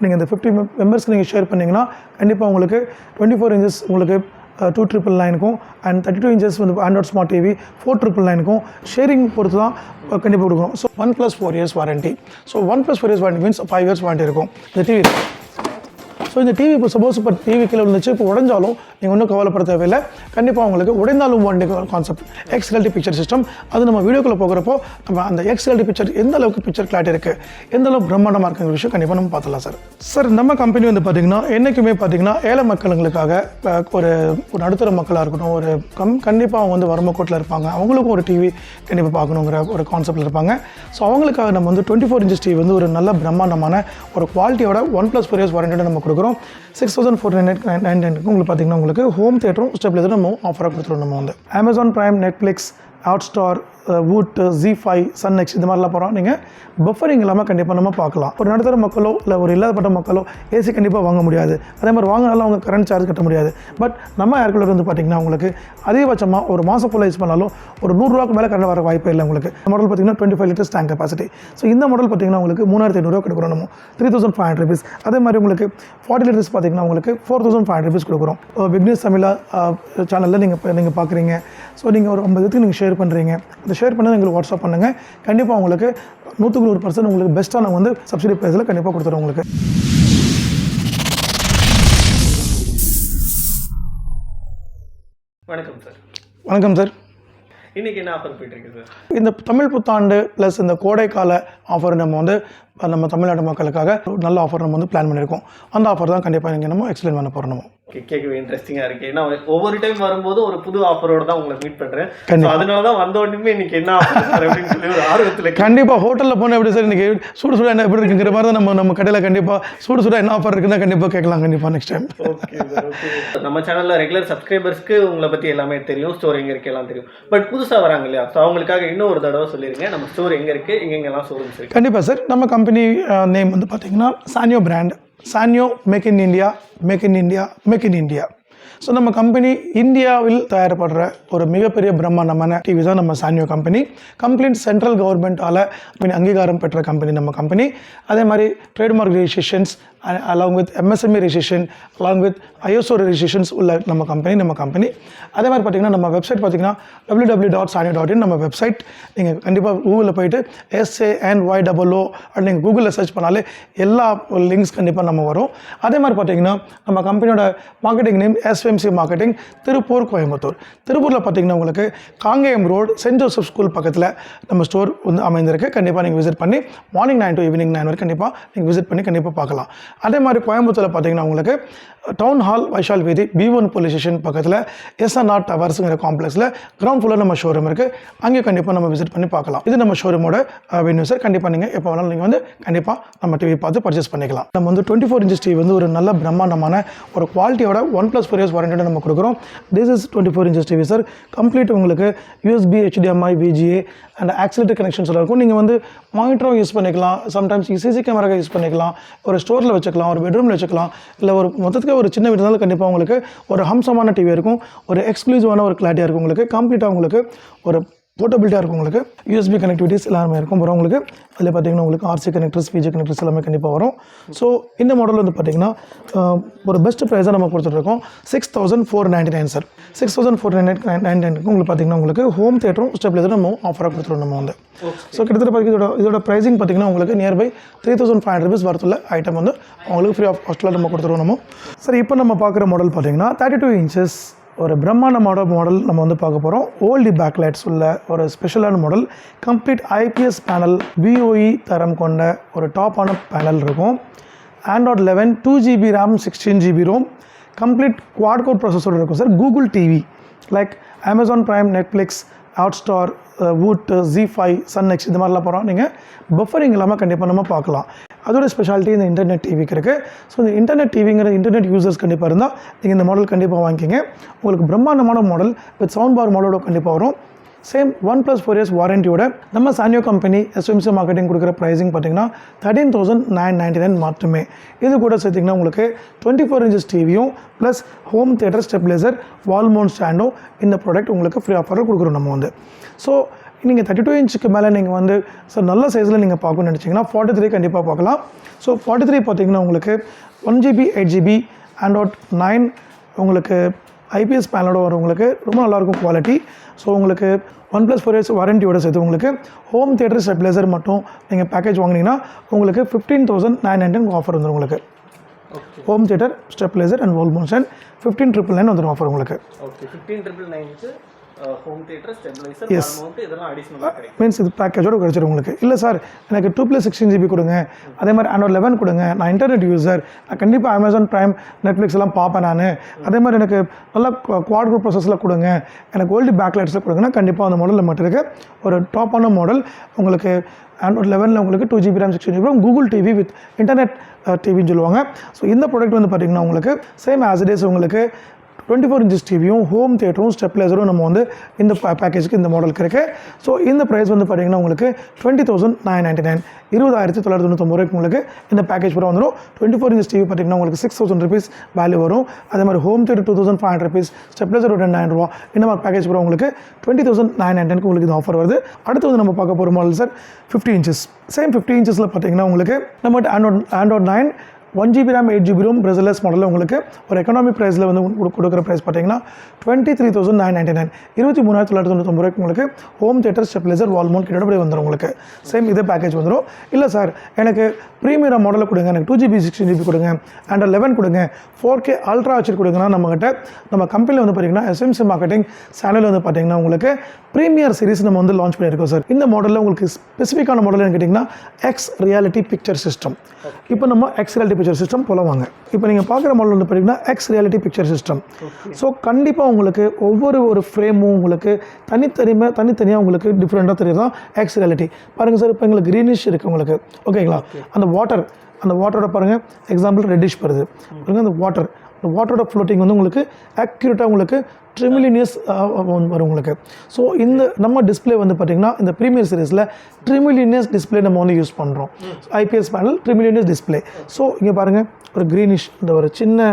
நீங்கள் இந்த 50 மெம்பர்ஸ்க்கு நீங்கள் ஷேர் பண்ணிங்கன்னா கண்டிப்பாக உங்களுக்கு 24 inches உங்களுக்கு 2999க்கும் அண்ட் 32 inches வந்து ஆண்ட்ராய்ட் ஸ்மார்ட் டிவி 4999க்கும் ஷேரிங் பொறுத்து தான் கண்டிப்பாக கொடுக்குறோம். So 1+4 years warranty. So 1+4 years warranty means 5 years warranty இருக்கும் இந்த டிவி. ஸோ இந்த டிவி இப்போ சப்போஸ் இப்போ டிவி கீழே இருந்துச்சு இப்போ உடைஞ்சாலும் நீங்கள் ஒன்றும் கவலைப்பட தேவையில்லை. கண்டிப்பாக உங்களுக்கு உடைந்தாலும் warranty concept XLT picture system. அது நம்ம வீடியோக்குள்ளே போகிறப்போ நம்ம அந்த XLT பிக்சர் எந்த அளவுக்கு பிக்சர் கிளாரிட்டி இருக்குது, எந்த அளவுக்கு பிரம்மாண்டமாக இருக்கிற விஷயம் கண்டிப்பாக நம்ம பார்த்துலாம் சார். சார் நம்ம கம்பெனி வந்து பார்த்திங்கன்னா என்றைக்குமே பார்த்திங்கன்னா ஏழை மக்களுக்காக ஒரு நடுத்தர மக்களாக இருக்கட்டும், ஒரு கண்டிப்பாக அவங்க வந்து வறுமைக்கோட்டில் இருப்பாங்க, அவங்களுக்கும் ஒரு டிவி கண்டிப்பாக பார்க்கணுங்கிற ஒரு கான்செப்டில் இருப்பாங்க. ஸோ அவங்களுக்காக நம்ம வந்து 24 inches டிவி வந்து ஒரு நல்ல பிரம்மாண்டமான ஒரு குவாலிட்டியோட 1+4 years வாரண்ட்டியோட நம்ம கொடுக்குறோம். 6499 உங்களுக்கு பார்த்தீங்கன்னா உங்களுக்கு ஹோம் தியேட்டரும் ஸ்டெபிலைசரும் நம்ம ஆஃபராக கொடுத்துருவோம். நம்ம வந்து Amazon Prime, Netflix, Hotstar, WHOOT, Z5, SunNext இந்த மாதிரிலாம் போகிறோம். நீங்கள் பஃபரிங் இல்லாமல் கண்டிப்பாக நம்ம பார்க்கலாம். ஒரு நடுத்தர மக்களோ இல்லை ஒரு இல்லாதப்பட்ட மக்களோ ஏசி கண்டிப்பாக வாங்க முடியாது. அதே மாதிரி வாங்கினாலும் அவங்க கரண்ட் சார்ஜ் கட்ட முடியாது. பட் நம்ம ஏர் கூலர் வந்து பார்த்திங்கன்னா உங்களுக்கு அதிகபட்சமாக ஒரு மாதம் ஃபுல்லாக யூஸ் பண்ணாலும் ஒரு 100 ரூபாய்க்கு மேலே கரண்ட் வர வாய்ப்பே இல்லை உங்களுக்கு. மாடல் பார்த்திங்கன்னா 25 liters டேங்க் கெப்பாசிட்டி. ஸோ இந்த மாடல் பார்த்திங்கன்னா உங்களுக்கு 3500 கொடுக்குறோம். நம்ம 3500 rupees. அதே மாதிரி உங்களுக்கு 40 liters பார்த்திங்கன்னா உங்களுக்கு 4500 rupees கொடுக்குறோம். Vignes Tamizha சேனலில் நீங்கள் பார்க்குறீங்க. ஸோ நீங்கள் ஒரு 50 பேருக்கு நீங்கள் ஷேர் பண்ணுறீங்க. அந்த ஷேர் பண்ணதை எங்களுக்கு வாட்ஸ்அப் பண்ணுங்கள். கண்டிப்பாக உங்களுக்கு 100% உங்களுக்கு பெஸ்ட்டாக வந்து சப்சிடி ப்ரைஸில் கண்டிப்பாக கொடுத்துருவோம் உங்களுக்கு. வணக்கம் சார். வணக்கம் சார். இன்றைக்கி என்ன ஆஃபர் போயிட்டுருக்கு சார்? இந்த தமிழ் புத்தாண்டு ப்ளஸ் இந்த கோடைக்கால ஆஃபர் நம்ம தமிழ்நாடு மக்களுக்காக நல்ல ஆஃபர் நம்ம வந்து பிளான் பண்ணியிருக்கோம். அந்த ஆஃபர் தான் கண்டிப்பாக நீங்கள் நம்ம எக்ஸ்பிளைன் பண்ண போகிறோம். நம்ம கேட்கவே இன்ட்ரெஸ்டிங்காக இருக்குது. ஏன்னா ஒவ்வொரு டைம் வரும்போது ஒரு புது ஆஃபரோடு தான் உங்களை மீட் பண்ணுறேன். அதனால தான் வந்த உடனே இன்றைக்கி என்ன ஆஃபர் அப்படின்னு சொல்லி ஒரு ஆர்வத்தில் கண்டிப்பாக ஹோட்டலில் போனால் எப்படி சார் இன்றைக்கி சூடு என்ன எப்படி இருக்குங்கிற மாதிரி தான் நம்ம கடையில் கண்டிப்பாக சூடு என்ன ஆஃபர் இருக்குன்னா கண்டிப்பாக கேட்கலாம். கண்டிப்பாக next time. Okay sir. Okay. நம்ம சேனலில் ரெகுலர் சப்ஸ்கிரைபர்ஸ்க்கு உங்களை பற்றி எல்லாமே தெரியும், ஸ்டோர் எங்கே இருக்குது எல்லாம் தெரியும். பட் புதுசாக வராங்க இல்லையா, ஸோ அவங்களுக்காக இன்னும் ஒரு தடவை சொல்லிடுங்க நம்ம ஸ்டோர் எங்கே இருக்குது, எங்கெங்கெல்லாம் ஷோரூம்ஸ் இருக்குது. கண்டிப்பாக சார். நம்ம கம்பெனி நேம் வந்து பார்த்தீங்கன்னா SANYOO brand. SANYOO make in India, make in India, make in India. So நம்ம கம்பெனி இந்தியாவில் தயாரிப்படுற ஒரு மிகப்பெரிய பிரம்மாண்டமான டிவி தான் நம்ம SANYOO கம்பெனி. கம்ப்ளீட் சென்ட்ரல் கவர்மெண்ட்டால் அங்கீகாரம் பெற்ற கம்பெனி நம்ம கம்பெனி. அதே மாதிரி trademark registrations along with MSME registration, along with ISO registrations உள்ள நம்ம கம்பெனி. அதே மாதிரி பார்த்திங்கன்னா நம்ம வெப்சைட் பார்த்திங்கன்னா www.sanyoo.in நம்ம வெப்சைட். நீங்கள் கண்டிப்பாக கூகுளில் போயிட்டு SANYOO அப்படி நீங்கள் கூகுளில் சர்ச் பண்ணாலே எல்லா லிங்க்ஸ் கண்டிப்பாக நம்ம வரும். அதே மாதிரி பார்த்திங்கன்னா நம்ம கம்பெனியோட marketing name SVMC marketing, Tiruppur, Coimbatore. திருப்பூரில் பார்த்திங்கன்னா உங்களுக்கு Kangeyam road St Joseph school பக்கத்தில் நம்ம ஸ்டோர் வந்து அமைந்திருக்கு. கண்டிப்பாக நீங்கள் விசிட் பண்ணி மார்னிங் 9 to evening 9 வரை கண்டிப்பாக நீங்கள் விசிட் பண்ணி கண்டிப்பாக பார்க்கலாம். அதே மாதிரி கோயம்புத்தூரில் பார்த்தீங்கன்னா உங்களுக்கு டவுன் ஹால் வைஷால் வீதி B1 போலீஸ் ஸ்டேஷன் பக்கத்தில் SNR டவர்ஸுங்கிற காம்ப்ளெக்ஸில் கிரவுண்ட் ஃப்ளோரில் நம்ம ஷோரூம் இருக்குது. அங்கே கண்டிப்பாக நம்ம விசிட் பண்ணி பார்க்கலாம். இது நம்ம ஷோரூமோட வென்யூ சார். கண்டிப்பாக நீங்கள் எப்போ வேணாலும் நீங்கள் வந்து கண்டிப்பாக நம்ம டிவி பார்த்து பர்ச்சேஸ் பண்ணிக்கலாம். நம்ம வந்து 24 inches டிவி வந்து ஒரு நல்ல பிரம்மாண்டமான ஒரு குவாலிட்டியோட 1+4 years வாரண்ட்டியோட நம்ம கொடுக்குறோம். This is 24 inches TV sir. Complete உங்களுக்கு USB, HDMI, VGA and accelerator கனெக்ஷன்ஸில் இருக்கும். நீங்கள் வந்து மானிட்டரும் யூஸ் பண்ணிக்கலாம், சம்டைம்ஸ் CC கேமராவை யூஸ் பண்ணிக்கலாம், ஒரு ஸ்டோரில் வச்சுக்கலாம், ஒரு பெட்ரூமில் வச்சுக்கலாம், இல்லை ஒரு மொத்தத்துக்கு ஒரு சின்ன வீடு இருந்தாலும் கண்டிப்பாக உங்களுக்கு ஒரு ஹம்சமான டிவி இருக்கும், ஒரு எக்ஸ்க்ளூசிவான ஒரு கிளாரிட்டியாக இருக்கும் உங்களுக்கு. கம்ப்ளீட்டாக உங்களுக்கு ஒரு போர்ட்டபிலிட்டியாக இருக்கும் உங்களுக்கு. USB கனெக்டிவிட்டிஸ் எல்லாமே இருக்கும். அப்புறம் உங்களுக்கு அதில் பார்த்தீங்கன்னா உங்களுக்கு RC கனெக்டர்ஸ், VG கனெக்டர்ஸ் எல்லாமே கண்டிப்பாக வரும். ஸோ இந்த மாடல் வந்து பார்த்திங்கன்னா ஒரு பெஸ்ட் ப்ரைஸாக நம்ம கொடுத்துட்ருக்கோம். 6499 சார். 6499 உங்களுக்கு பார்த்திங்கன்னா உங்களுக்கு ஹோம் தியேட்டரும் ஸ்டெபிலைசரும் நம்ம ஆஃபராக கொடுத்துருவோம். நம்ம வந்து ஸோ கிட்டத்தட்ட பார்த்திங்கன்னா இதோட ப்ரைஸிங் பார்த்திங்கன்னா உங்களுக்கு நியர்பை 3500 rupees வரத்துள்ள ஐட்டம் வந்து உங்களுக்கு ஃப்ரீ ஆஃப் காஸ்ட்டில் நம்ம கொடுத்துருவோம். நம்ம சார் இப்போ நம்ம பார்க்குற மாடல் பார்த்திங்கன்னா 32 inches ஒரு பிரம்மாண்டமான மாடல் நம்ம வந்து பார்க்க போகிறோம். ஓல்டி பேக்லைட்ஸ் உள்ள ஒரு ஸ்பெஷலான model. Complete IPS panel, BOE தரம் கொண்ட ஒரு டாப்பான பேனல் இருக்கும். Android 11, 2GB RAM, 16GB ROM, complete quad core ப்ராசஸோடு இருக்கும் sir. Google TV like Amazon Prime, Netflix, Hotstar, WHOOT, Z5, SunNext இந்த மாதிரிலாம் போகிறோம். நீங்கள் பஃபரிங் இல்லாமல் கண்டிப்பாக நம்ம பார்க்கலாம். அதோட ஸ்பெஷாலிட்டி இந்த இன்டர்நெட் டிவிக்கு இருக்குது. ஸோ இந்த இன்டர்நெட் டிவிங்கிற இன்டர்நெட் யூசர்ஸ் கண்டிப்பாக இருந்தால் நீங்கள் இந்த மாடல் கண்டிப்பாக வாங்கிக்கிங்க. உங்களுக்கு பிரம்மாண்டமான மாடல் வித் சவுண்ட் பார் மாடலோட கண்டிப்பாக வரும். சேம் 1+4 years வாரண்டியோட நம்ம SANYOO கம்பெனி SVMC மார்க்கெட்டிங் கொடுக்குற ப்ரைஸிங் பார்த்தீங்கன்னா 13,999 மட்டுமே. இது கூட சேர்த்திங்கன்னா உங்களுக்கு 24 inches டிவியும் plus home theatre stabiliser wall mount ஸ்டாண்டும் இந்த ப்ராடக்ட் உங்களுக்கு ஃப்ரீ ஆஃபரில் கொடுக்குறோம் நம்ம வந்து. ஸோ நீங்கள் 32 இன்ச்சுக்கு மேலே நீங்கள் வந்து ஸோ நல்ல சைஸில் நீங்கள் பார்க்கணும்னு நினச்சிங்கன்னா 43 கண்டிப்பாக பார்க்கலாம். ஸோ 43 பார்த்தீங்கன்னா உங்களுக்கு 1GB 8GB Android 9 உங்களுக்கு ஐபிஎஸ் பேனலோட வரும், உங்களுக்கு ரொம்ப நல்லாயிருக்கும் குவாலிட்டி. ஸோ உங்களுக்கு 1+4 years வாரண்டியோட சேர்த்து உங்களுக்கு ஹோம் தியேட்டர் ஸ்டெபிலைசர் மட்டும் நீங்கள் பேக்கேஜ் வாங்கினீங்கன்னா உங்களுக்கு 15,999 ஆஃபர் வந்துடும். உங்களுக்கு home theatre stabiliser and wall motion 15,999 வந்துடும் ஆஃபர் உங்களுக்கு. Okay 15,999 home theatre stabiliser wall mount இதெல்லாம் அடிஷனலாக கிடைக்கும். மீன்ஸ் இது பேக்கேஜோடு கிடைச்சிடும் உங்களுக்கு. இல்லை சார் எனக்கு 2+16GB கொடுங்க, அதே மாதிரி Android 11 கொடுங்க, நான் இன்டர்நெட் யூஸர், நான் கண்டிப்பாக அமேசான் ப்ரைம் நெட்ஃப்ளிக்ஸ் எல்லாம் பார்ப்பேன் நான், அதே மாதிரி எனக்கு நல்லா குவாட் குரூப் ப்ராசஸில் கொடுங்க, எனக்கு ஓல்டு பேக்லைட்ஸில் கொடுங்கன்னா கண்டிப்பாக அந்த மாடலில் மட்டும் இருக்குது ஒரு டாப்பான மாடல். உங்களுக்கு Android 11 உங்களுக்கு 2GB RAM 16GB RAM Google TV with internet டிவின்னு சொல்லுவாங்க. ஸோ இந்த ப்ராடக்ட் வந்து பார்த்திங்கன்னா உங்களுக்கு சேம் ஆஸ் இட் இஸ் உங்களுக்கு 24 inches டிவியும் ஹோம் தியேட்டரும் ஸ்டெபிலைசரும் நம்ம வந்து இந்த பேக்கேஜுக்கு இந்த மாடலுக்கு இருக்குது. ஸோ இந்த ப்ரைஸ் வந்து பார்த்திங்கன்னா உங்களுக்கு 20,999 20,999 உங்களுக்கு இந்த பேக்கேஜ் பூரா வந்துடும். 24 inches டிவி பார்த்திங்கன்னா உங்களுக்கு 6,000 rupees வேல்யூ வரும். அதே மாதிரி ஹோம் தியேட்டர் 2,500 rupees, ஸ்டெபிலைசர் 2,900 இந்த மாதிரி பேக்கேஜ் பூரா உங்களுக்கு 20,999 உங்களுக்கு இந்த ஆஃபர் வருது. அடுத்து வந்து நம்ம பார்க்க போகிற மாடல் சார் 50 inches. சேம் 50 inchஸில் பார்த்திங்கன்னா உங்களுக்கு நம்ம Android 9 1GB RAM 8GB ROM பிரசலஸ் மாடலில் உங்களுக்கு ஒரு எக்கனாமிக் ப்ரைஸில் வந்து கொடுக்குற ப்ரைஸ் பார்த்தீங்கன்னா 23,999 23,999 உங்களுக்கு home theatre stabiliser wall mount கிட்டத்தட்ட வந்துடும் உங்களுக்கு. சேம் இதே பேக்கேஜ் வந்துடும். இல்லை சார் எனக்கு ப்ரீமியர் மாடலில் கொடுங்க, எனக்கு 2GB 16GB கொடுங்க, Android 11 கொடுங்க, 4K அல்ட்ரா வச்சு கொடுங்கன்னா நம்மகிட்ட நம்ம கம்பெனியில் வந்து பார்த்திங்கன்னா SVMC மார்க்கெட்டிங் சேனலில் வந்து பார்த்திங்கன்னா உங்களுக்கு ப்ரீமியர் சீரிஸ் நம்ம வந்து லான்ச் பண்ணியிருக்கோம் சார். இந்த மாடலில் உங்களுக்கு ஸ்பெசிஃபிக்கான மாடல் கேட்டிங்கன்னா எக்ஸ் ரியாலிட்டி பிக்சர் சிஸ்டம். இப்போ நம்ம எக்ஸ் ரியாலிட்டி பிக்சர் சிஸ்டம் போலவாங்க. இப்போ நீங்கள் பார்க்குற மாடல் வந்து பார்த்தீங்கன்னா X reality picture system. So கண்டிப்பாக உங்களுக்கு ஒவ்வொரு ஃப்ரேமும் உங்களுக்கு தனித்தனியாக உங்களுக்கு டிஃப்ரெண்ட்டாக தெரியுது எக்ஸ் ரியாலிட்டி. பாருங்கள் சார், இப்போ எங்களுக்கு க்ரீனிஷ் இருக்குது உங்களுக்கு, ஓகேங்களா? அந்த வாட்டரோட பாருங்கள் எக்ஸாம்பிள் ரெட்டிஷ் வருது பாருங்கள். அந்த வாட்டரோட ஃப்ளோட்டிங் வந்து உங்களுக்கு ஆக்யூரேட்டாக உங்களுக்கு ட்ரிமிலினியஸ் வரும் உங்களுக்கு. ஸோ இந்த நம்ம டிஸ்பிளே வந்து பார்த்திங்கன்னா இந்த ப்ரீமியர் சீரிஸில் ட்ரிமிலினியஸ் டிஸ்பிளே நம்ம வந்து யூஸ் பண்ணுறோம். ஐபிஎஸ் பேனல் ட்ரிமிலினியஸ் டிஸ்பிளே. ஸோ இங்கே பாருங்கள் ஒரு க்ரீனிஷ், இந்த ஒரு சின்ன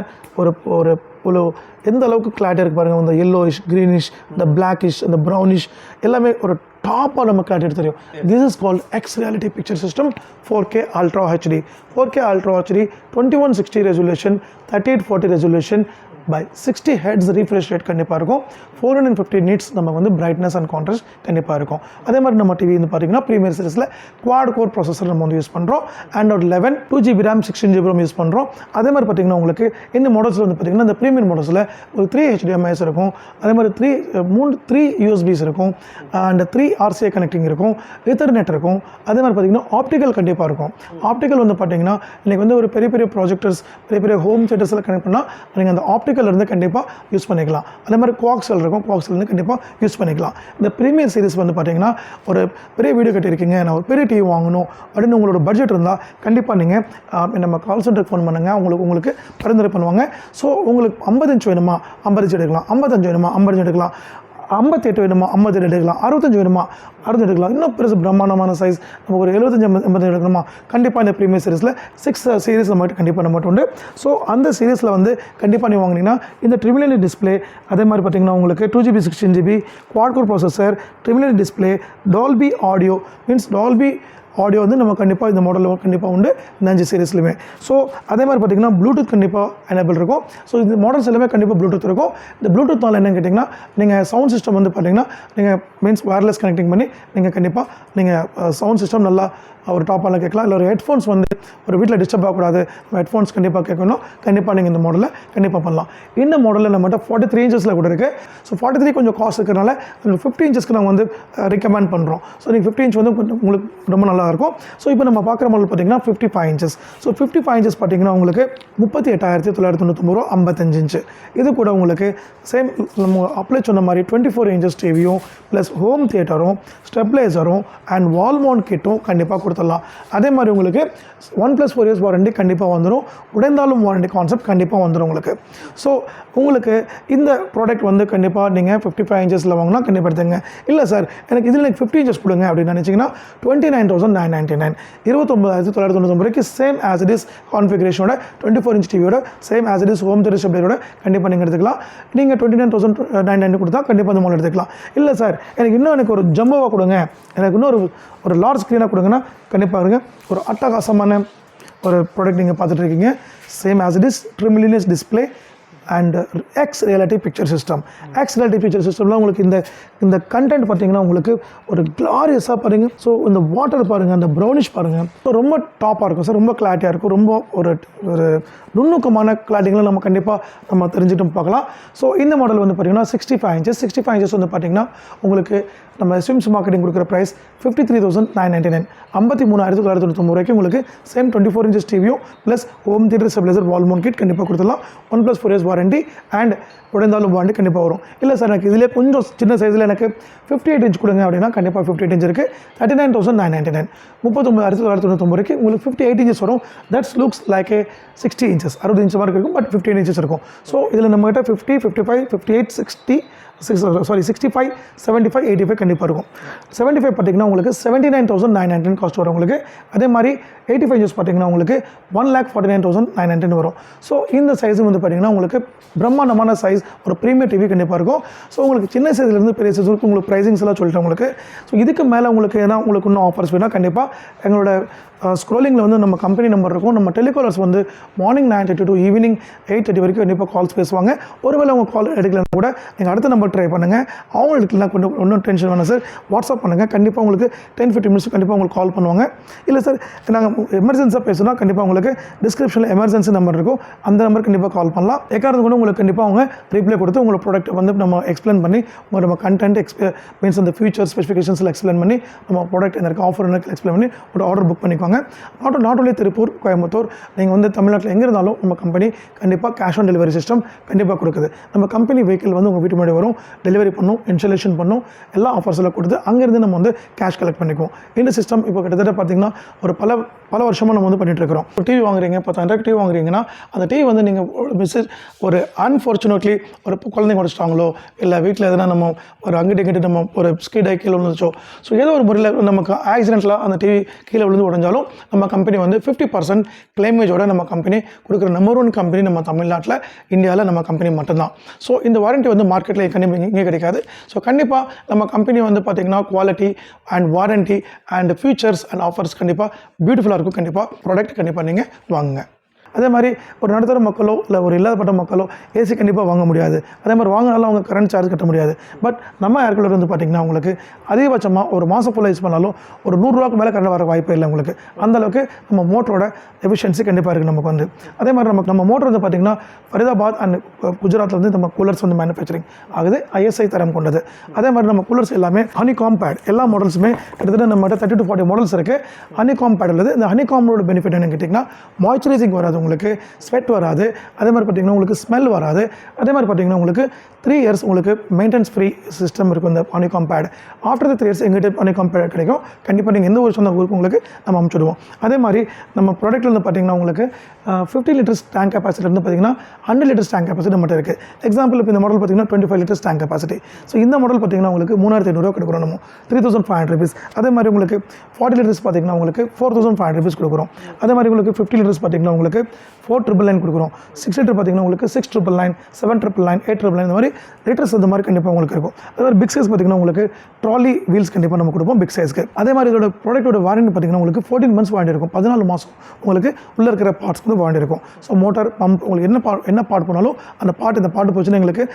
ஒரு எந்த அளவுக்கு கிளாரிட்டியாக இருக்குது பாருங்கள். இந்த yellowish, greenish, இந்த blackish, இந்த brownish எல்லாமே ஒரு டாப்பாக நம்ம கிளாரிட்டி தெரியும். This is called X reality picture system 4K ultra HD. 4K ultra HD 2160 resolution 3840 resolution by 60 hertz refresh rate கண்டிப்பாக இருக்கும். 450 nits நம்ம வந்து பிரைட்னஸ் அண்ட் கான்ட்ராஸ்ட் கண்டிப்பாக இருக்கும். அதே மாதிரி நம்ம டிவி வந்து பார்த்திங்கன்னா ப்ரீமியர் சீரிஸில் குவாட் கோர் ப்ராசஸர் நம்ம வந்து யூஸ் பண்ணுறோம். Android 11 2GB RAM 16GB ROM use பண்ணுறோம். அதே மாதிரி பார்த்திங்கன்னா உங்களுக்கு இந்த மாடல்ஸில் வந்து பார்த்திங்கன்னா இந்த ப்ரீமியர் மாடல்ஸில் ஒரு 3 HDMIs இருக்கும், அதே மாதிரி 3 USBs இருக்கும், அண்ட் 3 RCA கனெக்டிங் இருக்கும், ஈத்தர்நெட் இருக்கும். அதே மாதிரி பார்த்திங்கன்னா ஆப்டிக்கல் கண்டிப்பாக இருக்கும். ஆப்டிக்கல் வந்து பார்த்திங்கன்னா இன்றைக்கி வந்து ஒரு பெரிய ப்ராஜெக்டர்ஸ் பெரிய ஹோம் தியேட்டர்ஸில் கனெக்ட் பண்ணால் நீங்கள் அந்த ஆப்டிக்கல் இருந்து கண்டிப்பாக யூஸ் பண்ணிக்கலாம். அதே மாதிரி கோஆக்சல் இருக்கும், கோஆக்சல் இருந்து கண்டிப்பாக யூஸ் பண்ணிக்கலாம். இந்த ப்ரீமியர் சீரிஸ் வந்து பார்த்தீங்கன்னா ஒரு பெரிய வீடியோ கட்டியிருக்கீங்க, நான் ஒரு பெரிய டிவி வாங்கணும் அப்படின்னு உங்களோட பட்ஜெட் இருந்தால் கண்டிப்பாக நீங்கள் நம்ம கால் சென்டருக்கு ஃபோன் பண்ணுங்கள், உங்களுக்கு பரிந்துரை பண்ணுவாங்க. ஸோ உங்களுக்கு 50 inch வேணுமா 50 inch எடுக்கலாம், 55 வேணுமா 50 inch எடுக்கலாம், 58 வேணுமா 58 எடுக்கலாம், 65 வேணுமா 65 எடுக்கலாம். இன்னும் பெருசு பிரம்மாண்டமான சைஸ் நமக்கு ஒரு 75-80 எடுக்கணுமா கண்டிப்பாக இந்த ப்ரீமியர் சீரிஸில் 6 சீரிஸ் நம்மகிட்ட கண்டிப்பாக நம்மகிட்ட உண்டு. ஸோ அந்த சீரிஸில் வந்து கண்டிப்பாக நீங்கள் வாங்கினீங்கன்னா இந்த ட்ரிமிலியன் டிஸ்பிளே, அதே மாதிரி பார்த்தீங்கன்னா உங்களுக்கு 2GB 16GB quad core processor, ட்ரிமிலியன் display, Dolby audio means Dolby audio வந்து நம்ம கண்டிப்பாக இந்த மாடலில் கண்டிப்பாக உண்டு இந்த 5 சீரிஸ்லையுமே. ஸோ அதே மாதிரி பார்த்திங்கன்னா ப்ளூடூத் கண்டிப்பாக எனேபிள் இருக்கும். ஸோ இந்த மாடல்ஸ் எல்லாமே கண்டிப்பாக ப்ளூடூத் இருக்கும். இந்த ப்ளூடூத்னால என்னன்னு கேட்டிங்கன்னா நீங்கள் சவுண்ட் சிஸ்டம் வந்து பார்த்திங்கன்னா நீங்கள் மீன்ஸ் வயர்லெஸ் கனெக்டிங் பண்ணி நீங்கள் கண்டிப்பாக நீங்கள் சவுண்ட் சிஸ்டம் நல்லா ஒரு டாப்பாலாம் கேட்கலாம். இல்லை ஒரு ஹெட்ஃபோன்ஸ் வந்து ஒரு வீட்டில் டிஸ்டர்ப் ஆகக்கூடாது, ஹெட்ஃபோன்ஸ் கண்டிப்பாக கேட்கணும், கண்டிப்பாக நீங்கள் இந்த மாடலில் கண்டிப்பாக பண்ணலாம். இந்த மாடலில் நம்மகிட்ட 43 inches கூட இருக்குது. ஸோ 43 கொஞ்சம் காஸ்ட் இருக்கிறனால நம்ம 50 inchக்கு நாங்கள் வந்து ரெக்கமெண்ட் பண்ணுறோம். ஸோ நீங்கள் 50 inch வந்து உங்களுக்கு ரொம்ப நல்லா இருக்கும். ஸோ இப்போ நம்ம பார்க்குற மாடல் பார்த்திங்கன்னா 55 inches. ஸோ 55 inches பார்த்திங்கன்னா உங்களுக்கு 38,999 55 inch. இது கூட உங்களுக்கு சேம் நம்ம அப்ளை சொன்ன மாதிரி 24 inches டிவியும் ப்ளஸ் ஹோம் தியேட்டரும் ஸ்டெபிலைசரும் அண்ட் வால் மவுண்ட் கிட்டும் கண்டிப்பாக கொடுத்துடலாம். அதே மாதிரி உங்களுக்கு 1+4 years வாரண்டி கண்டிப்பாக வந்துடும், உடைந்தாலும் வாரண்டி கான்செப்ட் கண்டிப்பாக வந்துடும் உங்களுக்கு. ஸோ உங்களுக்கு இந்த ப்ராடக்ட் வந்து கண்டிப்பாக நீங்கள் 55 inchஸில் வாங்கினா கண்டிப்பாக எடுத்துங்க. இல்லை சார் எனக்கு இதில் எனக்கு 50 inches கொடுங்க அப்படின்னு நினச்சிங்கன்னா 29,999 29,999 சேம் ஆஸ் இட் இஸ் கான்ஃபிகரேஷனோட 24 inch டிவியோட same as it is home theatre ஸ்டெபிலைசரோட கண்டிப்பாக நீங்கள் எடுத்துக்கலாம். நீங்கள் 29,999 கொடுத்தா கண்டிப்பாக அந்த மாடல் எடுத்துக்கலாம். இல்லை சார் எனக்கு ஒரு ஜம்போவாக கொடுங்க, எனக்கு இன்னும் ஒரு லார்ஜ் ஸ்க்ரீனாக கொடுங்கன்னா கண்டிப்பாக இருங்க. ஒரு அட்டகாசமான ஒரு ப்ராடக்ட் நீங்கள் பார்த்துட்டு இருக்கீங்க. சேம் ஆஸ் இட் இஸ் ட்ரிமிலினியஸ் display and X reality picture system. X reality picture சிஸ்டம்லாம் உங்களுக்கு இந்த கண்டென்ட் பார்த்தீங்கன்னா உங்களுக்கு ஒரு கிளாரியஸாக பாருங்கள். ஸோ இந்த வாட்டர் பாருங்கள், அந்த ப்ரௌனிஷ் பாருங்கள், ஸோ ரொம்ப டாப்பாக இருக்கும் சார், ரொம்ப கிளாரிட்டியாக இருக்கும், ரொம்ப ஒரு நுண்ணுக்கமான கிளாரிட்டிங்களை நம்ம தெரிஞ்சுட்டு பார்க்கலாம். ஸோ இந்த மாடல் வந்து பார்த்தீங்கன்னா 65 inches வந்து பார்த்தீங்கன்னா உங்களுக்கு நம்ம SVMC மார்க்கெட்டிங் கொடுக்குற ப்ரைஸ் 53,999, 53,999 ரூபாய்க்கு உங்களுக்கு சேம் 24 inches டிவியும் plus home theatre stabiliser wall mount kit கண்டிப்பாக கொடுத்துடலாம். 1+4 years வாரண்டி அண்ட் உடைந்தாலும் வாரண்டி கண்டிப்பாக வரும். இல்லை சார் எனக்கு இதிலே கொஞ்சம் சின்ன சைஸில் எனக்கு 58 inch கொடுங்க அப்படின்னா கண்டிப்பாக 58 inch இருக்குது. 39,999, 39,999 ரூபாய்க்கு உங்களுக்கு 58 inches வரும். That's looks like A 60 inches, 60 inch மாதிரி இருக்கும், பட் 58 inches இருக்கும். ஸோ இதில் நம்மகிட்ட 50, 55, 58, 65, 75, 85 கண்டிப்பாக இருக்கும். 75 பார்த்தீங்கன்னா உங்களுக்கு 79,999 காஸ்ட் வரும் உங்களுக்கு. அதே மாதிரி 85 inches பார்த்தீங்கன்னா உங்களுக்கு 1,49,999 வரும். ஸோ இந்த சைஸும் வந்து பார்த்தீங்கன்னா உங்களுக்கு பிரம்மாண்டமான சைஸ், ஒரு ப்ரீமியம் டிவி கண்டிப்பாக இருக்கும். ஸோ உங்களுக்கு சின்ன சைஸ்லேருந்து பெரிய சைஸ் வரைக்கும் உங்களுக்கு ப்ரைஸிங்ஸ் எல்லாம் சொல்லிட்டேன் உங்களுக்கு. ஸோ இதுக்கு மேலே உங்களுக்கு உங்களுக்கு இன்னும் ஆஃபர்ஸ் வேணால் கண்டிப்பாக எங்களோட ஸ்க்ரோலிங்கில் வந்து நம்ம கம்பெனி நம்பர் இருக்கும். நம்ம டெலிகாலர்ஸ் வந்து மார்னிங் 9:30 to ஈவினிங் 8:30 வரைக்கும் கண்டிப்பாக கால்ஸ் பேசுவாங்க. ஒருவேளை அவங்க கால் எடுக்கலன்னா கூட நீங்கள் அடுத்த நம்பர் ட்ரை பண்ணுங்கள். அவங்களுக்கு கொஞ்சம் ஒன்றும் டென்ஷன் வேணாம் சார், வாட்ஸ்அப் பண்ணுங்கள். கண்டிப்பாக உங்களுக்கு 10-15 minutes கண்டிப்பாக உங்களுக்கு கால் பண்ணுவாங்க. இல்லை சார் நாங்கள் எமர்ஜென்சியாக பேசுனா கண்டிப்பாக உங்களுக்கு டிஸ்கிரிப்ஷனில் எமர்ஜென்சி நம்பர் இருக்கும், அந்த நம்பர் கண்டிப்பாக கால் பண்ணலாம். எக்காரணத்து கூட உங்களுக்கு கண்டிப்பாக அவங்க ரிப்ளை கொடுத்து உங்களோட ப்ராடக்ட் வந்து நம்ம எக்ஸ்பிளைன் பண்ணி நம்ம கண்டென்ட் மீன்ஸ் அந்த ஃபியூச்சர் ஸ்பெசிஃபிகேஷன்ஸில் எக்ஸ்பிளைன் பண்ணி நம்ம ப்ராடக்ட் என்ன இருக்குது ஆஃபர் என்ன எக்ஸ்பிளைன் பண்ணி ஒரு ஆர்டர் புக் பண்ணிக்குவாங்க. நாட் ஒன்லி திருப்பூர், கோயம்புத்தூர், நீங்கள் வந்து தமிழ்நாட்டில் எங்கே இருந்தாலும் நம்ம கம்பெனி கண்டிப்பாக கேஷ் ஆன் டெலிவரி சிஸ்டம் கண்டிப்பாக கொடுக்குது. நம்ம கம்பெனி வெஹிக்கிள் வந்து உங்கள் வீட்டு முன்னாடி வரும், டெலிவரி பண்ணும், இன்ஸ்டாலேஷன் பண்ணும், எல்லா ஆஃபர்ஸ் எல்லாம் கொடுத்து அங்கேருந்து நம்ம வந்து கேஷ் கலெக்ட் பண்ணிக்குவோம். இந்த சிஸ்டம் இப்போ கிட்டத்தட்ட பார்த்தீங்கன்னா ஒரு பல வருஷமாக நம்ம வந்து பண்ணிட்டு இருக்கிறோம். ஒரு டிவி வாங்குறீங்க, 10,000 டிவி வாங்குறீங்கன்னா அந்த டிவி வந்து நீங்கள் ஒரு அன்ஃபார்ச்சுனேட்லி ஒரு குழந்தைங்க உடச்சிட்டாங்களோ, இல்லை வீட்டில் எதனா நம்ம ஒரு அங்கிட்டு நம்ம ஒரு ஸ்கீடாக கீழே விழுந்துச்சோ, ஸோ ஏதோ ஒரு முறையில் நமக்கு ஆக்சிடென்ட்டில் அந்த டிவி கீழே விழுந்து உடஞ்சாலும் நம்ம கம்பெனி வந்து 50% கிளைமேஜோட நம்ம கம்பெனி கொடுக்குற நம்பர் 1 கம்பெனி நம்ம தமிழ்நாட்டில், இந்தியாவில் நம்ம கம்பெனி மட்டும்தான். ஸோ இந்த வாரண்ட்டி வந்து மார்க்கெட்டில் கண்டிப்பாக இங்கே கிடைக்காது. ஸோ கண்டிப்பாக நம்ம கம்பெனி வந்து பார்த்திங்கன்னா quality and warranty and futures and offers கண்டிப்பாக பியூட்டிஃபுல்லாக இருக்கும். கண்டிப்பாக ப்ராடக்ட் கண்டிப்பாக நீங்கள் வாங்குங்க. அதே மாதிரி ஒரு நடுத்தர மக்களோ இல்லை ஒரு இல்லாதப்பட்ட மக்களோ ஏசி கண்டிப்பாக வாங்க முடியாது. அதே மாதிரி வாங்கினாலும் அவங்க கரண்ட் சார்ஜ் கட்ட முடியாது. பட் நம்ம ஏர் கூலர் வந்து பார்த்திங்கன்னா உங்களுக்கு அதிகபட்சமாக ஒரு மாதம் ஃபுல்லாக யூஸ் பண்ணாலும் ஒரு 100 ரூபாய்க்கு மேலே கரண்ட் வர வாய்ப்பே இல்லை உங்களுக்கு. அந்தளவுக்கு நம்ம மோட்டரோட எஃபிஷியன்சி கண்டிப்பாக இருக்குது நமக்கு வந்து. அதே மாதிரி நம்ம மோட்டர் வந்து பார்த்திங்கன்னா ஃபரிதாபாத் அண்ட் குஜராத்தில் வந்து நம்ம கூலர்ஸ் வந்து மேனுஃபேக்சரிங் ஆகுது, ISI தரம் கொண்டது. அதே மாதிரி நம்ம கூலர்ஸ் எல்லாமே ஹனிகாம் பேட், எல்லா மாடல்ஸுமே கிட்டத்தட்ட நம்மகிட்ட 30 to 40 மாடல்ஸ் இருக்குது. ஹனிகாம் பேட் உள்ளது. இந்த ஹனிகாமோட பெனிஃபிட் என்னன்னு கேட்டிங்கன்னா மாய்ச்சரைசிங் வராது, உங்களுக்கு ஸ்வெட் வராது, அதே மாதிரி பார்த்தீங்கன்னா உங்களுக்கு ஸ்மெல் வராது. அதே மாதிரி பார்த்தீங்கன்னா உங்களுக்கு 3 years உங்களுக்கு மெயின்டெனன்ஸ் ஃப்ரீ சிஸ்டம் இருக்கும் இந்த honeycomb pad. After the 3 years எங்கிட்ட ஹனிகாம் பேட் கிடைக்கும். கண்டிப்பாக நீங்கள் எந்த ஒரு சொந்த ஊருக்கு உங்களுக்கு நம்ம அனுப்பிச்சுடுவோம். அதே மாதிரி நம்ம ப்ராடக்ட்டில் வந்து பார்த்தீங்கன்னா உங்களுக்கு 50 liters டேங்க் கெப்பாசிட்டி வந்து பார்த்தீங்கன்னா 100 liters டேங்க் கெப்பாசிட்டி நம்மகிட்ட இருக்குது. எக்ஸாம்பிள் இப்போ இந்த மாடல் பார்த்தீங்கன்னா 25 liters டேங்க் கெப்பாசிட்டி. ஸோ இந்த மாடல் பார்த்தீங்கன்னா உங்களுக்கு 3,500 ரூபா கொடுக்குறோம், நம்ம 3,500 rupees. அதே மாதிரி உங்களுக்கு 40 liters பார்த்தீங்கன்னா உங்களுக்கு 4,500 rupees கொடுக்குறோம். அதே மாதிரி உங்களுக்கு 50 liters பார்த்தீங்கன்னா உங்களுக்கு 4,999 கொடுக்குறோம். 6 liter பார்த்தீங்கன்னா உங்களுக்கு 6,999, 7,999, 8,999 இந்த மாதிரி லிட்டர்ஸ் இந்த மாதிரி கண்டிப்பாக உங்களுக்கு இருக்கும். அதே மாதிரி பிக் சைஸ் பார்த்தீங்கன்னா உங்களுக்கு ட்ராலி வீல்ஸ் கண்டிப்பாக நம்ம கொடுப்போம் பிக் சைஸ்க்கு. அதே மாதிரி இதோட ப்ராடக்ட்டோட வாரண்டி பார்த்தீங்கன்னா உங்களுக்கு 14 months வாரண்டி இருக்கும். 14 மாதம் உங்களுக்கு உள்ளே இருக்கிற பார்ட்ஸ் வந்து வாரண்டி இருக்கும். ஸோ மோட்டார் பம்ப் உங்களுக்கு என்ன பார்ட் பண்ணாலும் அந்த இந்த பார்ட் போச்சுன்னா எங்களுக்கு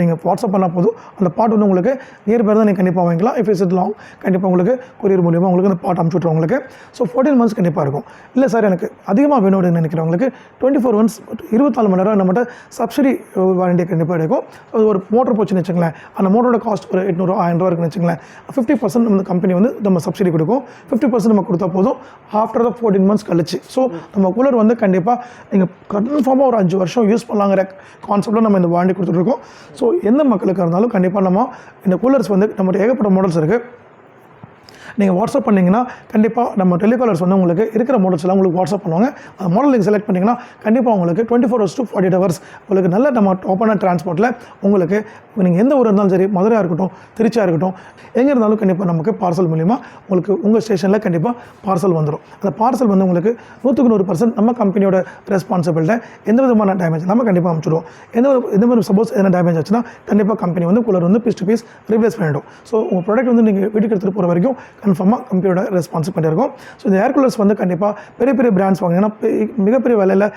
நீங்கள் வாட்ஸ்அப் பண்ணால் போதும், அந்த பார்ட் வந்து உங்களுக்கு நியர் பை தான் நீங்கள் கண்டிப்பாக வாங்கிக்கலாம். இஃப் இஸ் இட் லாங் கண்டிப்பாக உங்களுக்கு கொரியர் மூலியமாக உங்களுக்கு அந்த பார்ட் அனுப்பிச்சுட்ருவோம் உங்களுக்கு. ஸோ 14 months கண்டிப்பாக இருக்கும். இல்லை சார் எனக்கு அதிகமாக வேணும் அப்படின்னு நினைக்கிறவங்களுக்கு 24 months 24 மணி நேரம் நம்மகிட்ட சப்சிடி வாரண்டி கண்டிப்பாக இருக்கும். ஒரு மோட்டர் போச்சுன்னு வச்சுங்களேன், அந்த மோட்டரோட காஸ்ட் ஒரு 800 1000 ரூபா இருக்குன்னு வச்சுங்களேன், 50% நம்ம கம்பெனி வந்து நம்ம சப்சிடி கொடுக்கும். 50% நம்ம கொடுத்தா போதும் ஆஃப்டர் த 14 months கழிச்சு. ஸோ நம்ம கூலர் வந்து கண்டிப்பாக நீங்கள் கன்ஃபார்மாக ஒரு 5 வருஷம் யூஸ் பண்ணலாங்கிற கான்செப்டில் நம்ம இந்த வாரண்டி கொடுத்துட்ருக்கோம். ஸோ எந்த மக்களுக்கு இருந்தாலும் கண்டிப்பாக நம்ம இந்த கூலர்ஸ் வந்து நம்மகிட்ட ஏகப்பட்ட மாடல்ஸ் இருக்குது. நீங்கள் வாட்ஸ்அப் பண்ணிங்கன்னா கண்டிப்பாக நம்ம டெலிகாலர்ஸ் வந்து உங்களுக்கு இருக்கிற மாடல்ஸ்லாம் உங்களுக்கு வாட்ஸ்அப் பண்ணுவாங்க. அந்த மாடல் நீங்கள் செலக்ட் பண்ணிங்கன்னா கண்டிப்பாக உங்களுக்கு 24 hours to 48 hours உங்களுக்கு நல்ல நம்ம ஓப்பனாக டிரான்ஸ்போர்ட்டில் உங்களுக்கு நீங்கள் எந்த ஊர் இருந்தாலும் சரி, மதுரையாக இருக்கட்டும், திருச்சியாக இருக்கட்டும், எங்கே இருந்தாலும் கண்டிப்பாக நமக்கு பார்சல் மூலிமா உங்களுக்கு உங்கள் ஸ்டேஷனில் கண்டிப்பாக பார்சல் வந்துடும். அந்த பார்சல் வந்து உங்களுக்கு 100% நம்ம கம்பெனியோட ரெஸ்பான்சிபிலிட்டி. எந்த விதமான டேமேஜ் நம்ம கண்டிப்பாக அனுப்பிச்சிடுவோம். எந்த மாதிரி சப்போஸ் எதனா டேமேஜ் ஆச்சுன்னா கண்டிப்பாக கம்பெனி வந்து கூலர் வந்து பீஸ் டு பீஸ் ரீப்ளேஸ் பண்ணிவிடும். ஸோ உங்கள் ப்ராடக்ட் வந்து நீங்கள் வீட்டுக்கு எடுத்துகிட்டு போகிற வரைக்கும் கன்ஃபார்மாக கம்பெனியோட ரெஸ்பான்சிபிலிட்டி இருக்கும். ஸோ இந்த ஏர் கூலர்ஸ் வந்து கண்டிப்பாக பெரிய பெரிய பிராண்ட்ஸ் வாங்கினா மிகப்பெரிய விலையில்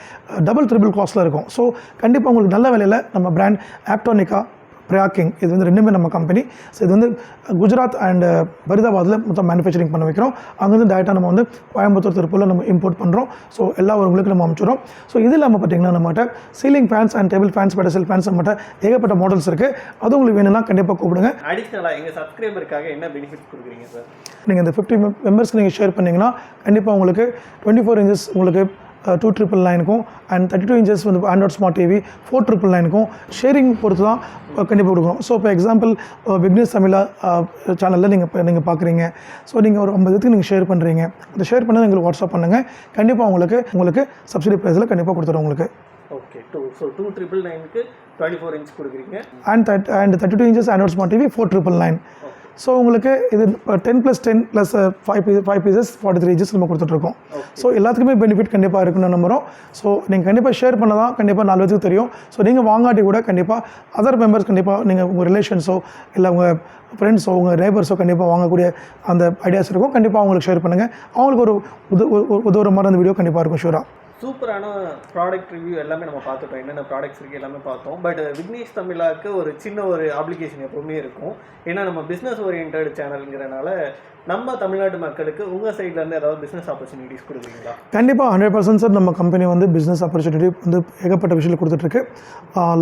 டபுள் ட்ரிபிள் காஸ்ட்டில் இருக்கும். ஸோ கண்டிப்பாக உங்களுக்கு நல்ல விலையில் நம்ம பிராண்ட் ஆப்டோனிகா, பிரயாக்கிங் இது வந்து ரெண்டுமே நம்ம கம்பெனி. ஸோ இது வந்து குஜராத் அண்ட் பரிதாபாத்தில் மொத்தம் மேனுஃபேக்சரிங் பண்ண வைக்கிறோம். அங்கேருந்து டேரெக்டாக நம்ம வந்து கோயம்புத்தூர், திருப்பூரில் நம்ம இம்போர்ட் பண்ணுறோம். ஸோ எல்லா ஊர்களுக்கு நம்ம அனுப்பிச்சிடுறோம். ஸோ இது இல்லாமல் பார்த்திங்கன்னா நம்மகிட்ட ceiling fans and table fans, pedestal fans நம்மகிட்ட ஏகப்பட்ட மாடல்ஸ் இருக்குது. அது உங்களுக்கு வேணும்னா கண்டிப்பாக கூப்பிடுங்க. அடிஷ்னலாக எங்கள் சப்ஸ்கிரைபருக்காக என்ன பெனிஃபிட்ஸ் கொடுக்குறீங்க சார்? நீங்கள் இந்த 50 மெம்பர்ஸ்க்கு நீங்கள் ஷேர் பண்ணிங்கன்னா கண்டிப்பாக உங்களுக்கு 24 inches உங்களுக்கு 2999க்கும் அண்ட் 32 inches வந்து ஆண்ட்ராய்ட் ஸ்மார்ட் டிவி 4999க்கும் ஷேரிங் பொறுத்து தான் கண்டிப்பாக கொடுக்குறோம். ஸோ இப்போ எக்ஸாம்பிள் விக்னேஷ் தமிழா சேனலில் நீங்கள் பார்க்குறீங்க. ஸோ நீங்கள் ஒரு 50 இதுக்கு நீங்கள் ஷேர் பண்ணுறீங்க. அந்த ஷேர் பண்ணதை எங்களுக்கு வாட்ஸ்அப் பண்ணுங்கள். கண்டிப்பாக உங்களுக்கு சப்சிடி ப்ரைஸில் கண்டிப்பாக கொடுத்துருவோம் உங்களுக்கு. ஓகே. ஸோ 2999க்கு 24 inch கொடுக்குறீங்க. And 32 inches Android smart TV 4999. So உங்களுக்கு இது 10+10 + 5 pieces 43 inches நம்ம கொடுத்துட்ருக்கோம். ஸோ எல்லாத்துக்குமே பெனிஃபிட் கண்டிப்பாக இருக்குன்னு நம்புகிறோம். ஸோ நீங்கள் கண்டிப்பாக ஷேர் பண்ண தான் கண்டிப்பாக 4 பேருக்கு தெரியும். ஸோ நீங்கள் வாங்காட்டி கூட கண்டிப்பாக அதர் மெம்பர்ஸ் கண்டிப்பாக நீங்கள் உங்கள் ரிலேஷன்ஸோ இல்லை உங்கள் ஃப்ரெண்ட்ஸோ உங்கள் நெய்பர்ஸோ கண்டிப்பாக வாங்கக்கூடிய அந்த ஐடியாஸ் இருக்கும். கண்டிப்பாக அவங்களுக்கு ஷேர் பண்ணுங்கள். அவங்களுக்கு ஒரு உதவுற மாதிரி அந்த வீடியோ கண்டிப்பாக இருக்கும் ஷூராக. சூப்பரான ப்ராடக்ட் ரிவ்யூ எல்லாமே நம்ம பார்த்துட்டோம். என்னென்ன ப்ராடக்ட்ஸ் இருக்குது எல்லாமே பார்த்தோம். பட் விக்னேஷ் தமிழாவுக்கு ஒரு சின்ன ஒரு அப்ளிகேஷன் எப்பவுமே இருக்கும். ஏன்னா நம்ம பிஸ்னஸ் ஓரியன்ட் சேனலுங்கிறனால நம்ம தமிழ்நாட்டு மக்களுக்கு உங்கள் சைட்லேருந்து ஏதாவது பிஸ்னஸ் ஆப்பர்ச்சுனிட்டிஸ் கொடுக்குறீங்களா? கண்டிப்பாக 100% சார். நம்ம கம்பெனி வந்து பிஸ்னஸ் ஆப்பர்ச்சுனிட்டி வந்து ஏகப்பட்ட விஷயத்தில் கொடுத்துட்ருக்கு.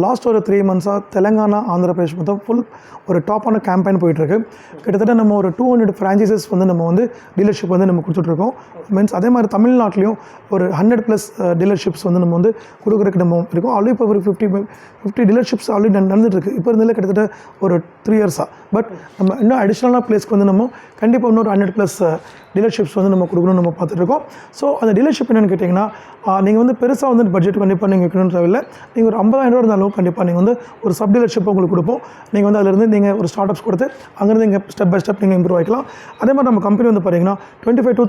லாஸ்ட் ஒரு 3 months தெலுங்கானா, ஆந்திர பிரதேஷ் மொத்தம் ஃபுல் ஒரு டாப்பான கேம்பெயின் போயிட்டுருக்கு. கிட்டத்தட்ட நம்ம ஒரு 200 ஃப்ரான்ச்சைசஸ் வந்து நம்ம வந்து டீலர்ஷிப் வந்து நம்ம கொடுத்துட்ருக்கோம். மீன்ஸ் அதே மாதிரி தமிழ்நாட்டிலையும் ஒரு 100+ டீலர்ஷிப்ஸ் வந்து நம்ம வந்து கொடுக்குறதுக்கு நம்ம இருக்கோம். ஆல்ரெடி இப்போ ஒரு 50 டீலர்ஷிப்ஸ் ஆல்ரெடி நடந்துட்டுருக்கு. இப்போ இருந்தாலும் கிட்டத்தட்ட ஒரு 3 years. பட் நம்ம இன்னும் அடிஷ்னலான பிளேஸ்க்கு வந்து நம்ம கண்டிப்பாக இன்னொரு 100+ டீலர்ஷிப்ஸ் வந்து நம்ம கொடுக்கணும்னு நம்ம பார்த்துட்ருக்கோம். ஸோ அந்த டீலர்ஷிப் என்னென்னு கேட்டிங்கன்னா நீங்கள் வந்து பெருசாக வந்து பட்ஜெட் கண்டிப்பாக நீங்கள் வைக்கணும்னு தேவையில்லை. நீங்கள் ஒரு 50,000 இருந்தாலும் கண்டிப்பாக நீங்கள் வந்து ஒரு சப் டீலர்ஷிப் உங்களுக்கு கொடுப்போம். நீங்கள் வந்து அதிலிருந்து நீங்கள் ஒரு ஸ்டார்ட் அப்ஸ் கொடுத்து அங்கேருந்து நீங்கள் ஸ்டெப் பை ஸ்டெப் நீங்கள் இம்ப்ரூவ் ஆகிக்கலாம். அதே மாதிரி நம்ம கம்பெனி வந்து பார்த்தீங்கன்னா 25 to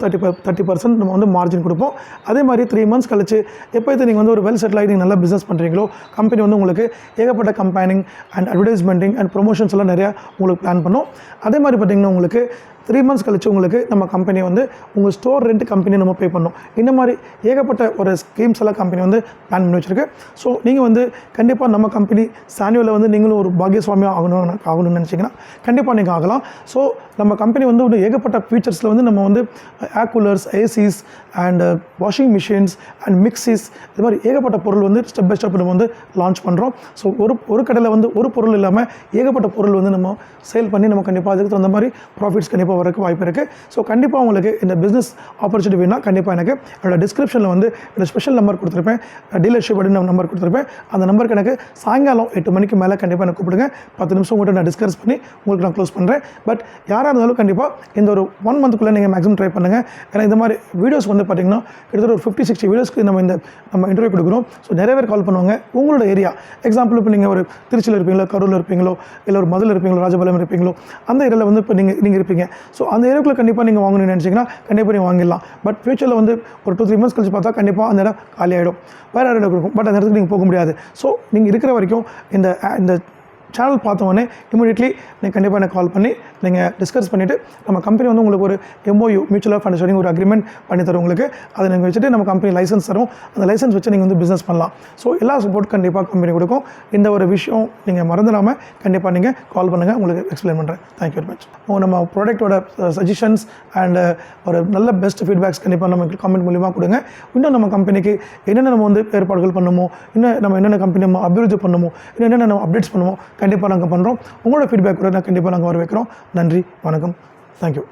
30% நம்ம வந்து மார்ஜின் கொடுப்போம். அதே மாதிரி 3 months கழிச்சு எப்போ நீங்கள் வந்து ஒரு வெல் செட்டில் ஆகி நீங்கள் நல்லா பிஸ்னஸ் பண்ணுறீங்களோ கம்பெனி வந்து உங்களுக்கு ஏகப்பட்ட கம்பெனிங் அண்ட் அட்வர்டைஸ்மெண்டிங் அண்ட் ப்ரொமோஷன்ஸ் எல்லாம் நிறையா உங்களுக்கு பிளான் பண்ணும். அதே மாதிரி பார்த்திங்கன்னா உங்களுக்கு 3 months கழிச்சு உங்களுக்கு நம்ம கம்பெனி வந்து உங்கள் ஸ்டோர் ரெண்ட் கம்பெனி நம்ம பே பண்ணோம். இந்த மாதிரி ஏகப்பட்ட ஒரு ஸ்கீம்ஸ் எல்லாம் கம்பெனி வந்து பிளான் பண்ணி வச்சுருக்கு. ஸோ நீங்கள் வந்து கண்டிப்பாக நம்ம கம்பெனி சானியோவில் வந்து நீங்களும் ஒரு பாகியசுவாமியாக ஆகணும்னு நினச்சிங்கன்னா கண்டிப்பாக நீங்கள் ஆகலாம். ஸோ நம்ம கம்பெனி வந்து ஒரு ஏகப்பட்ட ஃபீச்சர்ஸில் வந்து நம்ம வந்து ஏர் coolers, ACs and washing machines and mixies இது மாதிரி ஏகப்பட்ட பொருள் வந்து ஸ்டெப் பை ஸ்டெப் நம்ம வந்து லான்ச் பண்ணுறோம். ஸோ ஒரு கடையில் வந்து ஒரு பொருள் இல்லாமல் ஏகப்பட்ட பொருள் வந்து நம்ம சேல் பண்ணி நம்ம கண்டிப்பாக அதுக்கு தகுந்த மாதிரி ப்ராஃபிட்ஸ் கண்டிப்பாக வரக்கு வாய்ப்பு இருக்குது. ஸோ கண்டிப்பாக உங்களுக்கு இந்த பிஸ்னஸ் ஆப்பர்ச்சுனிட்டி வேணும்னா கண்டிப்பாக எனக்கு என்னோட டிஸ்கிரிப்ஷனில் வந்து என்னோட ஸ்பெஷல் நம்பர் கொடுத்துருப்பேன், டீலர்ஷிப் அப்படின்னு நம்பர் கொடுத்துருப்பேன். அந்த நம்பருக்கு எனக்கு சாயங்காலம் 8 மணிக்கு மேலே கண்டிப்பாக எனக்கு கூப்பிடுங்க. 10 நிமிஷம் உங்கள்கிட்ட நான் டிஸ்கஸ் பண்ணி உங்களுக்கு நான் க்ளோஸ் பண்ணுறேன். பட் யாராக இருந்தாலும் கண்டிப்பாக இந்த ஒரு 1 monthக்குள்ளே நீங்கள் மேக்ஸிமம் ட்ரை பண்ணுங்கள். ஏன்னா இந்த மாதிரி வீடியோஸ் வந்து பார்த்திங்கன்னா கிட்டத்தட்ட ஒரு 50-60 வீடியோஸ்க்கு நம்ம இன்டர்வியூ கொடுக்குறோம். ஸோ நிறைய பேர் கால் பண்ணுவாங்க. உங்களோட ஏரியா எக்ஸாம்பிள் இப்போ நீங்கள் ஒரு திருச்சியில் இருப்பீங்களோ, கரூரில் இருப்பீங்களோ, இல்லை ஒரு மதுரையில் இருப்பீங்களோ, ராஜபாளையம் இருப்பீங்களோ, அந்த ஏரியாவில் வந்து இப்போ நீங்கள் இருப்பீங்க. ஸோ அந்த ஏரியாவுக்குள்ள கண்டிப்பாக நீங்கள் வாங்கணும்னு நினச்சிங்கன்னா கண்டிப்பாக நீங்கள் வாங்கிடலாம். பட் ஃபியூச்சரில் வந்து ஒரு 2-3 months கழிச்சு பார்த்தா கண்டிப்பாக அந்த இடம் காலி ஆகிடும், வேறு இடம் இருக்கும். பட் அந்த இடத்துக்கு நீங்கள் போக முடியாது. ஸோ நீங்கள் இருக்கிற வரைக்கும் இந்த சேனல் பார்த்தோன்னே இமீடியட்லி நீங்கள் கண்டிப்பாக எனக்கு கால் பண்ணி நீங்கள் டிஸ்கஸ் பண்ணிவிட்டு நம்ம கம்பெனி வந்து உங்களுக்கு ஒரு MOU மியூச்சுவல் ஆஃப் அண்டர்ஸ்டாண்டிங் ஒரு அக்ரிமெண்ட் பண்ணி தரும். உங்களுக்கு அதை நீங்கள் வச்சுட்டு நம்ம கம்பெனி லைசன்ஸ் தரும். அந்த லைசன்ஸ் வச்சு நீங்கள் வந்து பிஸ்னஸ் பண்ணலாம். ஸோ எல்லா சப்போர்ட் கண்டிப்பாக கம்பெனி கொடுக்கும். இந்த ஒரு விஷயம் நீங்கள் மறந்துடாமல் கண்டிப்பாக நீங்கள் கால் பண்ணுங்கள். உங்களுக்கு எக்ஸ்பிளைன் பண்ணுறேன். Thank you very much. நம்ம ப்ராடக்ட்டோட சஜஷன்ஸ் அண்ட் ஒரு நல்ல பெஸ்ட் ஃபீட்பேக்ஸ் கண்டிப்பாக நமக்கு கமெண்ட் மூலியமாக கொடுங்க. இன்னும் நம்ம கம்பெனிக்கு என்னென்ன நம்ம வந்து ஏற்பாடுகள் பண்ணுமோ, இன்னும் நம்ம என்னென்ன கம்பெனி நம்ம அபிவிருத்தி பண்ணுமோ, இன்னும் என்னென்ன நம்ம அப்டேட்ஸ் பண்ணுமோ கண்டிப்பாக நாங்கள் பண்ணுறோம். உங்களோட ஃபீட்பேக் கூட நான் கண்டிப்பாக நாங்கள் வர வைக்கிறோம். நன்றி, வணக்கம், தேங்க்யூ.